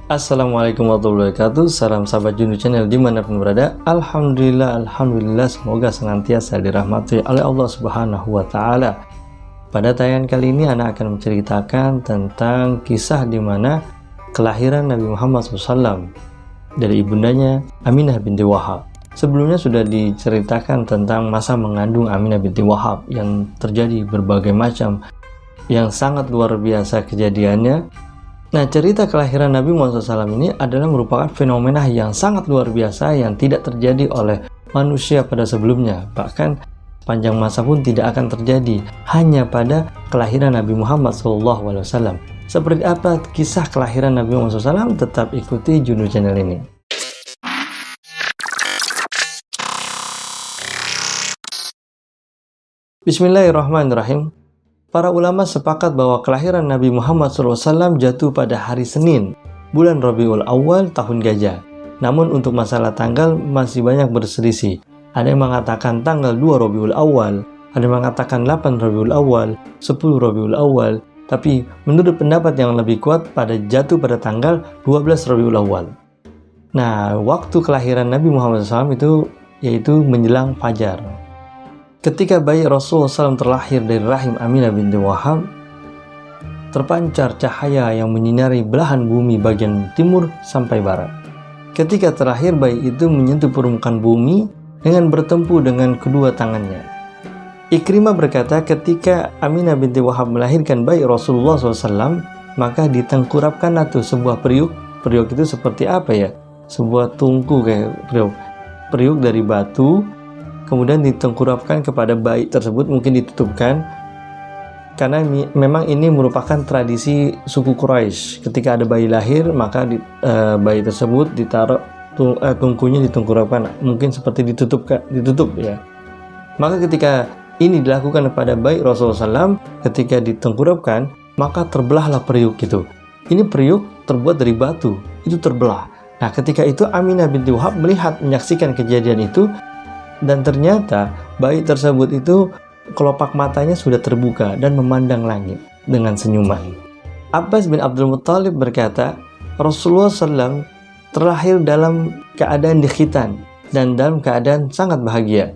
Assalamualaikum warahmatullahi wabarakatuh. Salam sahabat Jundu Channel dimanapun berada. Alhamdulillah, semoga senantiasa dirahmati oleh Allah Subhanahu wa Ta'ala. Pada tayangan kali ini Ana akan menceritakan tentang kisah di mana kelahiran Nabi Muhammad SAW dari ibundanya Aminah binti Wahab. Sebelumnya sudah diceritakan tentang masa mengandung Aminah binti Wahab yang terjadi berbagai macam yang sangat luar biasa kejadiannya. Nah, cerita kelahiran Nabi Muhammad SAW ini adalah merupakan fenomena yang sangat luar biasa yang tidak terjadi oleh manusia pada sebelumnya. Bahkan panjang masa pun tidak akan terjadi hanya pada kelahiran Nabi Muhammad SAW. Seperti apa kisah kelahiran Nabi Muhammad SAW? Tetap ikuti Jundu Channel ini. Bismillahirrahmanirrahim. Para ulama sepakat bahwa kelahiran Nabi Muhammad SAW jatuh pada hari Senin, bulan Rabiul Awal tahun Gajah. Namun untuk masalah tanggal masih banyak berselisih. Ada yang mengatakan tanggal 2 Rabiul Awal, ada yang mengatakan 8 Rabiul Awal, 10 Rabiul Awal. Tapi menurut pendapat yang lebih kuat jatuh pada tanggal 12 Rabiul Awal. Nah, waktu kelahiran Nabi Muhammad SAW itu yaitu menjelang fajar. Ketika bayi Rasulullah SAW terlahir dari rahim Aminah binti Wahab, terpancar cahaya yang menyinari belahan bumi bagian timur sampai barat. Ketika terlahir, bayi itu menyentuh permukaan bumi dengan bertempu dengan kedua tangannya. Ikrimah berkata, ketika Aminah binti Wahab melahirkan bayi Rasulullah SAW, maka ditengkurapkanlah tuh sebuah periuk. Periuk itu seperti apa ya? Sebuah tungku kayak periuk dari batu. Kemudian ditengkurapkan kepada bayi tersebut, mungkin ditutupkan, karena memang ini merupakan tradisi suku Quraisy. Ketika ada bayi lahir, maka bayi tersebut ditaruh tungkunya ditengkurapkan, mungkin seperti ditutup ya. Maka ketika ini dilakukan kepada bayi Rasulullah SAW, ketika ditengkurapkan, maka terbelahlah periuk itu. Ini periuk terbuat dari batu, itu terbelah. Nah, ketika itu Aminah binti Wahab menyaksikan kejadian itu. Dan ternyata bayi tersebut itu kelopak matanya sudah terbuka dan memandang langit dengan senyuman. Abbas bin Abdul Muttalib berkata, Rasulullah SAW terlahir dalam keadaan dikhitan dan dalam keadaan sangat bahagia.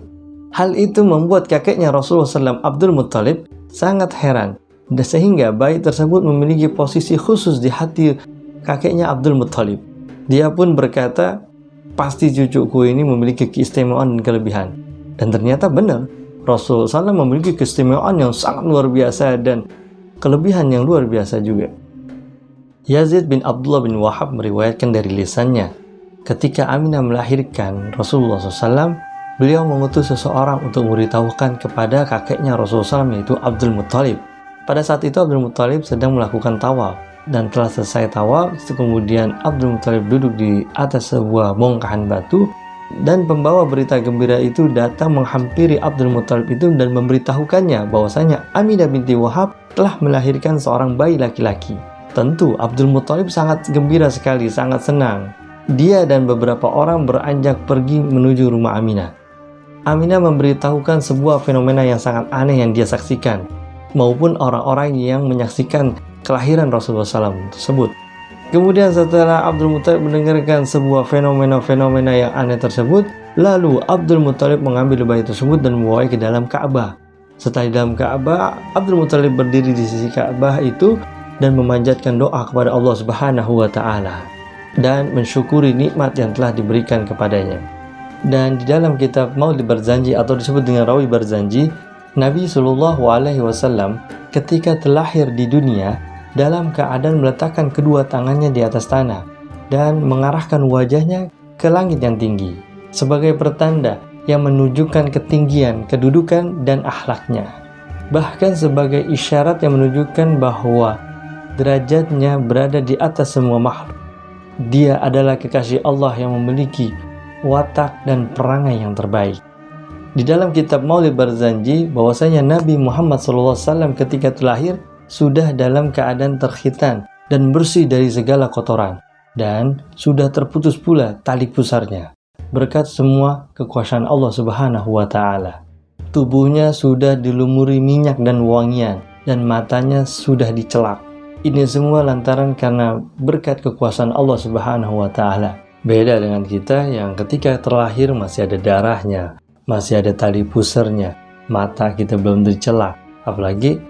Hal itu membuat kakeknya Rasulullah SAW, Abdul Muttalib, sangat heran. Sehingga bayi tersebut memiliki posisi khusus di hati kakeknya Abdul Muttalib. Dia pun berkata, pasti cucuku ini memiliki keistimewaan dan kelebihan. Dan ternyata benar, Rasulullah SAW memiliki keistimewaan yang sangat luar biasa dan kelebihan yang luar biasa juga. Yazid bin Abdullah bin Wahab meriwayatkan dari lisannya, ketika Aminah melahirkan Rasulullah SAW, beliau mengutus seseorang untuk memberitahukan kepada kakeknya Rasulullah SAW, yaitu Abdul Muttalib. Pada saat itu Abdul Muttalib sedang melakukan tawaf. Dan telah selesai tawaf, kemudian Abdul Muttalib duduk di atas sebuah bongkahan batu, dan pembawa berita gembira itu datang menghampiri Abdul Muttalib itu dan memberitahukannya bahwasanya Aminah binti Wahab telah melahirkan seorang bayi laki-laki. Tentu Abdul Muttalib sangat gembira sekali, sangat senang. Dia dan beberapa orang beranjak pergi menuju rumah Aminah. Aminah memberitahukan sebuah fenomena yang sangat aneh yang dia saksikan, maupun orang-orang yang menyaksikan kelahiran Rasulullah SAW tersebut. Kemudian setelah Abdul Muttalib mendengarkan sebuah fenomena yang aneh tersebut, lalu Abdul Muttalib mengambil bayi tersebut dan membawanya ke dalam Ka'bah. Setelah di dalam Ka'bah, Abdul Muttalib berdiri di sisi Ka'bah itu dan memanjatkan doa kepada Allah Subhanahu wa Ta'ala dan mensyukuri nikmat yang telah diberikan kepadanya. Dan di dalam kitab Maulid Barzanji atau disebut dengan Rawi Barzanji, Nabi SAW ketika terlahir di dunia dalam keadaan meletakkan kedua tangannya di atas tanah dan mengarahkan wajahnya ke langit yang tinggi sebagai pertanda yang menunjukkan ketinggian, kedudukan, dan akhlaknya. Bahkan sebagai isyarat yang menunjukkan bahwa derajatnya berada di atas semua makhluk. Dia adalah kekasih Allah yang memiliki watak dan perangai yang terbaik. Di dalam kitab Maulid Barzanji bahwasanya Nabi Muhammad SAW ketika terlahir sudah dalam keadaan terkhitan dan bersih dari segala kotoran, dan sudah terputus pula tali pusarnya berkat semua kekuasaan Allah Subhanahu wa Ta'ala. Tubuhnya sudah dilumuri minyak dan wangian, dan matanya sudah dicelak. Ini semua lantaran karena berkat kekuasaan Allah Subhanahu wa Ta'ala. Beda dengan kita yang ketika terlahir masih ada darahnya, masih ada tali pusarnya, mata kita belum dicelak, apalagi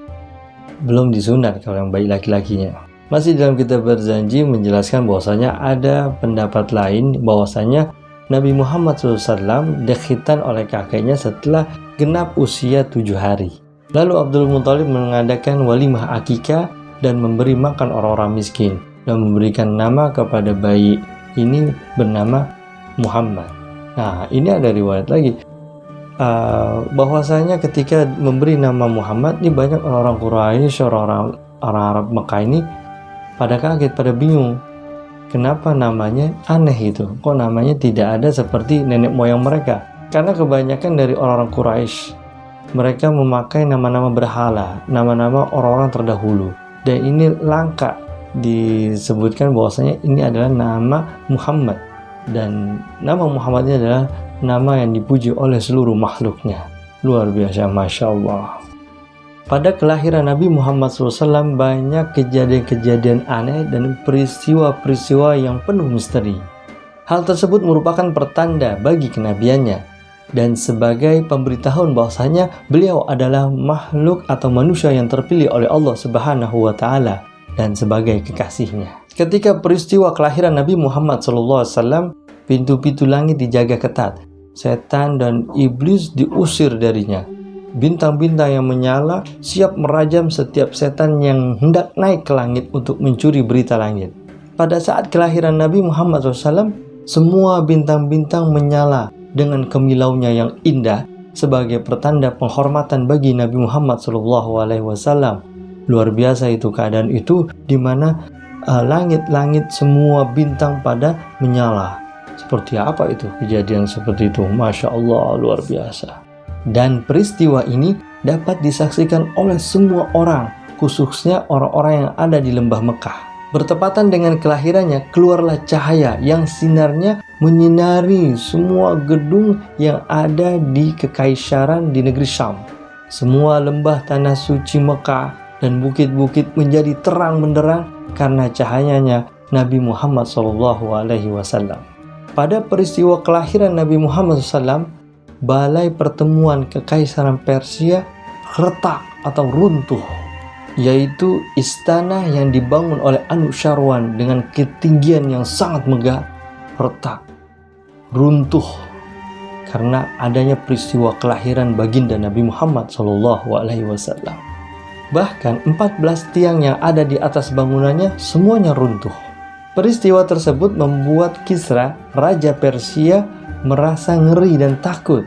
belum disunat kalau yang bayi laki-lakinya. Masih dalam kitab Berjanji menjelaskan bahwasanya ada pendapat lain bahwasanya Nabi Muhammad SAW dikhitan oleh kakeknya setelah genap usia 7 hari. Lalu Abdul Muthalib mengadakan walimah akikah dan memberi makan orang-orang miskin dan memberikan nama kepada bayi ini bernama Muhammad. Nah, ini ada riwayat lagi bahwasanya ketika memberi nama Muhammad, ini banyak orang-orang Quraisy, orang Arab Mekah ini pada kaget, pada bingung. Kenapa namanya aneh itu? Kok namanya tidak ada seperti nenek moyang mereka? Karena kebanyakan dari orang-orang Quraisy, mereka memakai nama-nama berhala, nama-nama orang-orang terdahulu. Dan ini langka disebutkan bahwasanya ini adalah nama Muhammad. Dan nama Muhammad ini adalah nama yang dipuji oleh seluruh makhluknya. Luar biasa, Masya Allah. Pada kelahiran Nabi Muhammad SAW banyak kejadian-kejadian aneh dan peristiwa-peristiwa yang penuh misteri. Hal tersebut merupakan pertanda bagi kenabiannya dan sebagai pemberitahuan bahwasanya beliau adalah makhluk atau manusia yang terpilih oleh Allah Subhanahu wa Ta'ala dan sebagai kekasihnya. Ketika peristiwa kelahiran Nabi Muhammad SAW, pintu-pintu langit dijaga ketat. Setan dan iblis diusir darinya. Bintang-bintang yang menyala siap merajam setiap setan yang hendak naik ke langit untuk mencuri berita langit. Pada saat kelahiran Nabi Muhammad SAW, semua bintang-bintang menyala dengan kimilaunya yang indah sebagai pertanda penghormatan bagi Nabi Muhammad SAW. Luar biasa itu keadaan itu, di mana langit-langit semua bintang pada menyala. Seperti apa itu kejadian seperti itu? Masya Allah, luar biasa. Dan peristiwa ini dapat disaksikan oleh semua orang, khususnya orang-orang yang ada di lembah Mekah. Bertepatan dengan kelahirannya, keluarlah cahaya yang sinarnya menyinari semua gedung yang ada di kekaisaran di negeri Syam. Semua lembah tanah suci Mekah dan bukit-bukit menjadi terang benderang karena cahayanya Nabi Muhammad SAW. Pada peristiwa kelahiran Nabi Muhammad SAW, balai pertemuan kekaisaran Persia retak atau runtuh, yaitu istana yang dibangun oleh Anushirwan dengan ketinggian yang sangat megah retak, runtuh karena adanya peristiwa kelahiran baginda Nabi Muhammad SAW. Bahkan 14 tiang yang ada di atas bangunannya semuanya runtuh. Peristiwa tersebut membuat Kisra, Raja Persia, merasa ngeri dan takut.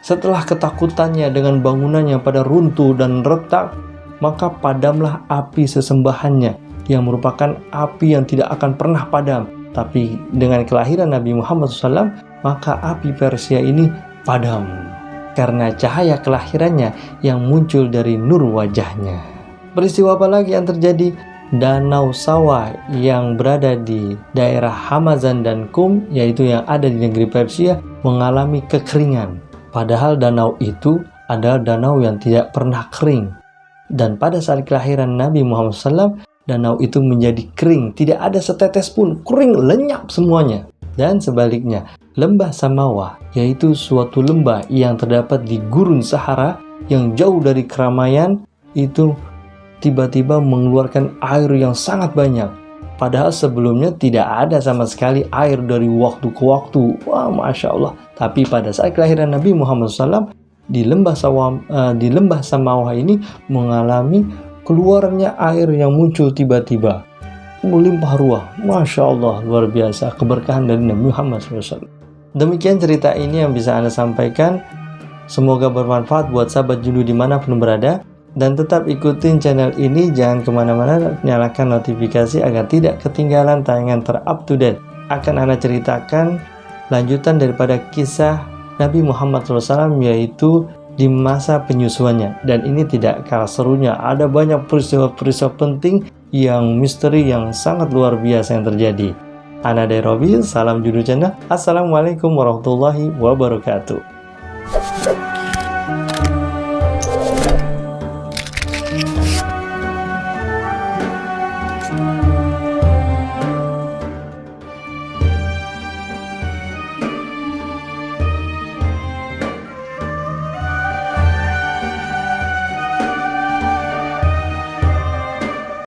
Setelah ketakutannya dengan bangunan yang pada runtuh dan retak, maka padamlah api sesembahannya yang merupakan api yang tidak akan pernah padam. Tapi dengan kelahiran Nabi Muhammad SAW, maka api Persia ini padam karena cahaya kelahirannya yang muncul dari nur wajahnya. Peristiwa apa lagi yang terjadi? Danau Sawah yang berada di daerah Hamazan dan Kum, yaitu yang ada di negeri Persia, mengalami kekeringan. Padahal danau itu adalah danau yang tidak pernah kering. Dan pada saat kelahiran Nabi Muhammad SAW, danau itu menjadi kering, tidak ada setetes pun, kering lenyap semuanya. Dan sebaliknya, lembah Samawa, yaitu suatu lembah yang terdapat di gurun Sahara yang jauh dari keramaian, itu tiba-tiba mengeluarkan air yang sangat banyak. Padahal sebelumnya tidak ada sama sekali air dari waktu ke waktu. Wah, Masya Allah. Tapi pada saat kelahiran Nabi Muhammad SAW, di lembah Samawa ini mengalami keluarnya air yang muncul tiba-tiba, melimpah ruah. Masya Allah, luar biasa keberkahan dari Nabi Muhammad SAW. Demikian cerita ini yang bisa Anda sampaikan. Semoga bermanfaat buat sahabat Jundu dimanapun berada. Dan tetap ikutin channel ini, jangan kemana-mana, nyalakan notifikasi agar tidak ketinggalan tayangan ter-up-to-date. Akan Anda ceritakan lanjutan daripada kisah Nabi Muhammad SAW, yaitu di masa penyusuannya. Dan ini tidak kalah serunya, ada banyak peristiwa-peristiwa penting yang misteri yang sangat luar biasa yang terjadi. Ana dari Robi, salam Jundu Channel. Assalamualaikum warahmatullahi wabarakatuh.